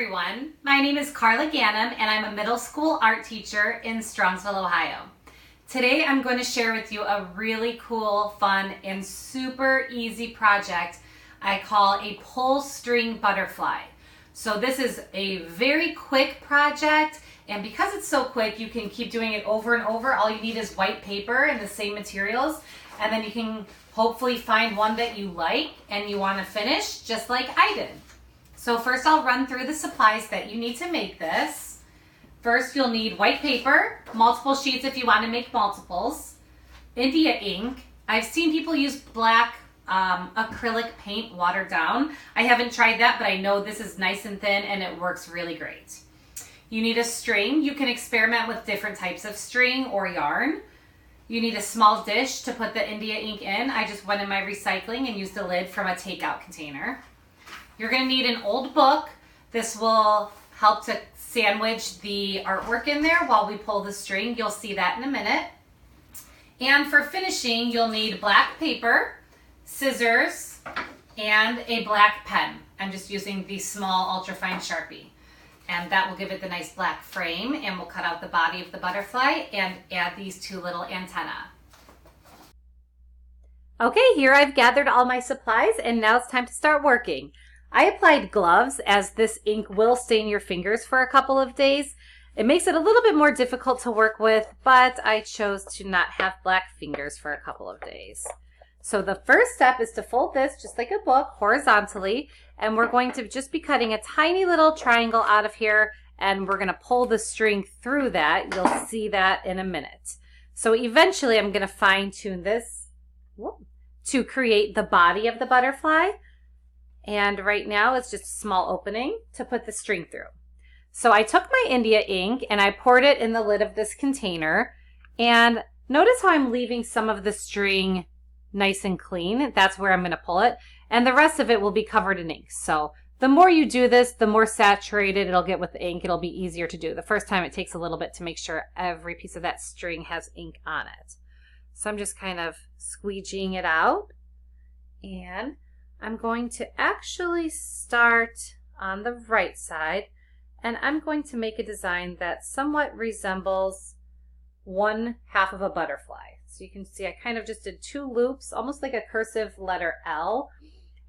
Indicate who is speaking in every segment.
Speaker 1: everyone. My name is Carla Ganem and I'm a middle school art teacher in Strongsville, Ohio. Today I'm going to share with you a really cool, fun, and super easy project I call a pull string butterfly. So this is a very quick project, and because it's so quick you can keep doing it over and over. All you need is white paper and the same materials, and then you can hopefully find one that you like and you want to finish just like I did. So first I'll run through the supplies that you need to make this. First you'll need white paper, multiple sheets if you want to make multiples, India ink. I've seen people use black acrylic paint watered down. I haven't tried that, but I know this is nice and thin and it works really great. You need a string. You can experiment with different types of string or yarn. You need a small dish to put the India ink in. I just went in my recycling and used the lid from a takeout container. You're going to need an old book. This will help to sandwich the artwork in there while we pull the string. You'll see that in a minute. And for finishing, you'll need black paper, scissors, and a black pen. I'm just using the small ultrafine Sharpie. And that will give it the nice black frame, and we'll cut out the body of the butterfly and add these two little antennae. Okay, here I've gathered all my supplies, and now it's time to start working. I applied gloves as this ink will stain your fingers for a couple of days. It makes it a little bit more difficult to work with, but I chose to not have black fingers for a couple of days. So the first step is to fold this just like a book horizontally, and we're going to just be cutting a tiny little triangle out of here, and we're going to pull the string through that. You'll see that in a minute. So eventually I'm going to fine tune this to create the body of the butterfly. And right now it's just a small opening to put the string through. So I took my India ink and I poured it in the lid of this container. And notice how I'm leaving some of the string nice and clean. That's where I'm going to pull it. And the rest of it will be covered in ink. So the more you do this, the more saturated it'll get with the ink. It'll be easier to do. The first time it takes a little bit to make sure every piece of that string has ink on it. So I'm just kind of squeegeeing it out. And I'm going to actually start on the right side, and I'm going to make a design that somewhat resembles one half of a butterfly. So you can see I kind of just did two loops, almost like a cursive letter L.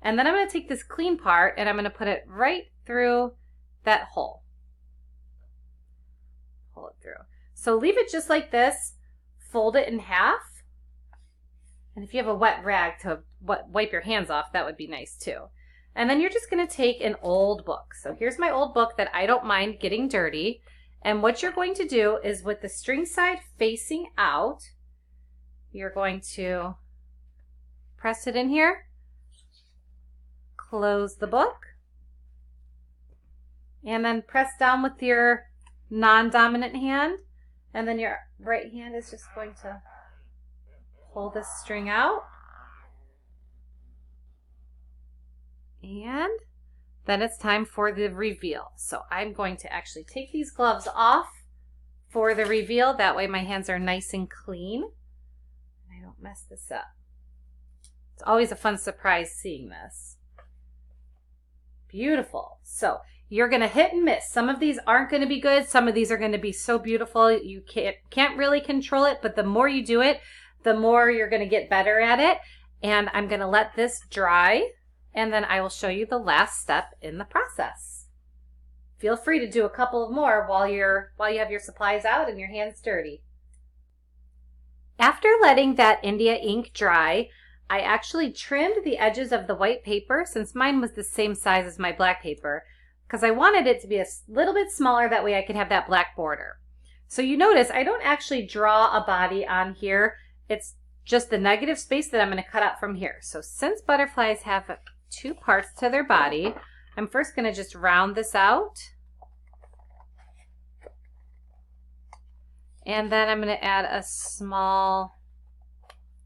Speaker 1: And then I'm going to take this clean part and I'm going to put it right through that hole. Pull it through. So leave it just like this, fold it in half. And if you have a wet rag to wipe your hands off, that would be nice too. And then you're just going to take an old book. So here's my old book that I don't mind getting dirty. And what you're going to do is with the string side facing out, you're going to press it in here, close the book, and then press down with your non-dominant hand. And then your right hand is just going to pull this string out, and then it's time for the reveal. So I'm going to actually take these gloves off for the reveal. That way my hands are nice and clean. I don't mess this up. It's always a fun surprise seeing this. Beautiful. So you're going to hit and miss. Some of these aren't going to be good. Some of these are going to be so beautiful you can't really control it, but the more you do it, the more you're going to get better at it. And I'm going to let this dry, and then I will show you the last step in the process. Feel free to do a couple more while you have your supplies out and your hands dirty. After letting that India ink dry, I actually trimmed the edges of the white paper, since mine was the same size as my black paper, because I wanted it to be a little bit smaller, that way I could have that black border. So you notice I don't actually draw a body on here. It's just the negative space that I'm going to cut out from here. So since butterflies have two parts to their body, I'm first going to just round this out. And then I'm going to add a small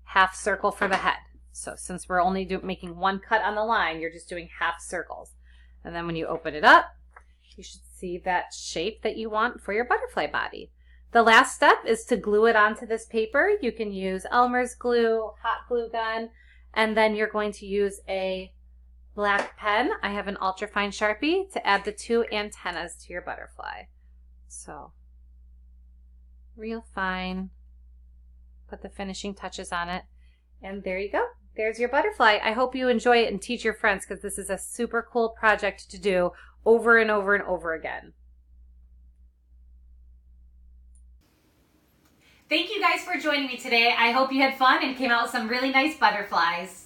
Speaker 1: half circle for the head. So since we're only making one cut on the line, you're just doing half circles. And then when you open it up, you should see that shape that you want for your butterfly body. The last step is to glue it onto this paper. You can use Elmer's glue, hot glue gun, and then you're going to use a black pen. I have an ultrafine Sharpie to add the 2 antennas to your butterfly. So, real fine. Put the finishing touches on it. And there you go. There's your butterfly. I hope you enjoy it and teach your friends because this is a super cool project to do over and over and over again. Thank you guys for joining me today. I hope you had fun and came out with some really nice butterflies.